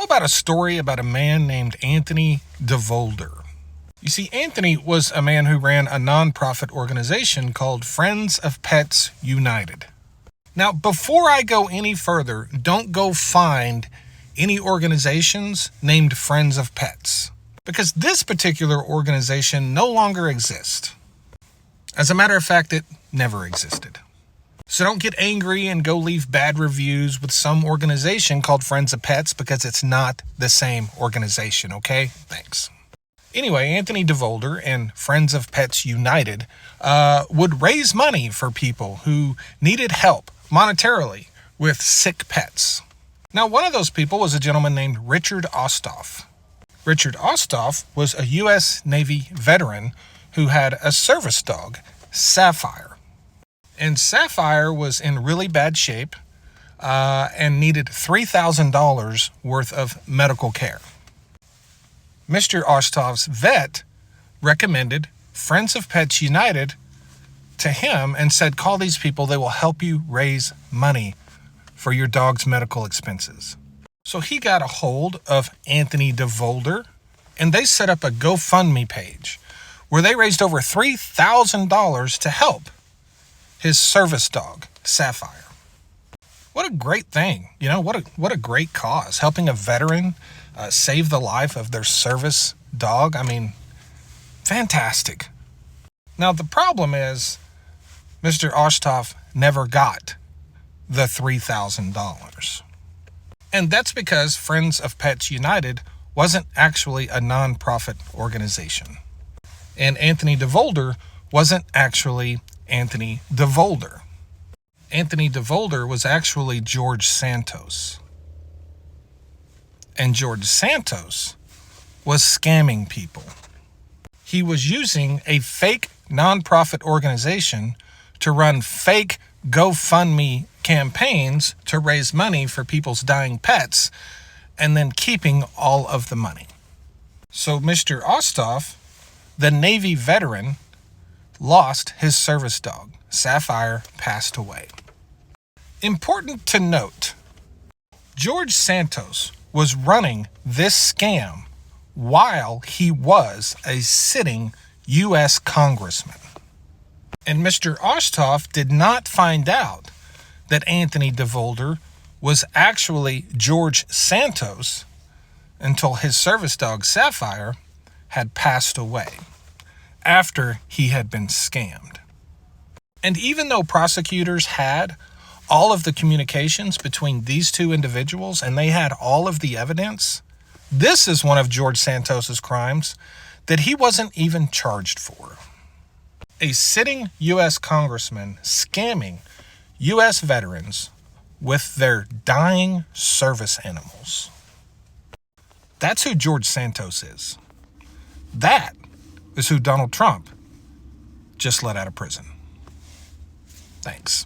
about a story about a man named Anthony Devolder? You see, Anthony was a man who ran a nonprofit organization called Friends of Pets United. Now, before I go any further, don't go find any organizations named Friends of Pets, because this particular organization no longer exists. As a matter of fact, it never existed. So don't get angry and go leave bad reviews with some organization called Friends of Pets, because it's not the same organization, okay? Thanks. Anyway, Anthony Devolder and Friends of Pets United would raise money for people who needed help monetarily with sick pets. Now, one of those people was a gentleman named Richard Ostoff. Richard Ostoff was a U.S. Navy veteran who had a service dog, Sapphire. And Sapphire was in really bad shape and needed $3,000 worth of medical care. Mr. Ostoff's vet recommended Friends of Pets United to him and said, call these people, they will help you raise money for your dog's medical expenses. So he got a hold of Anthony Devolder, and they set up a GoFundMe page where they raised over $3,000 to help his service dog, Sapphire. What a great thing. You know, what a great cause. Helping a veteran save the life of their service dog. I mean, fantastic. Now, the problem is Mr. Ostoff never got the $3,000. And that's because Friends of Pets United wasn't actually a nonprofit organization. And Anthony Devolder wasn't actually Anthony Devolder. Anthony Devolder was actually George Santos. And George Santos was scamming people. He was using a fake nonprofit organization to run fake GoFundMe campaigns to raise money for people's dying pets, and then keeping all of the money. So Mr. Ostoff, the Navy veteran, lost his service dog. Sapphire passed away. Important to note, George Santos was running this scam while he was a sitting U.S. congressman. And Mr. Ostoff did not find out that Anthony Devolder was actually George Santos until his service dog Sapphire had passed away after he had been scammed. And even though prosecutors had all of the communications between these two individuals and they had all of the evidence, this is one of George Santos's crimes that he wasn't even charged for. A sitting U.S. congressman scamming U.S. veterans with their dying service animals. That's who George Santos is. That is who Donald Trump just let out of prison. Thanks.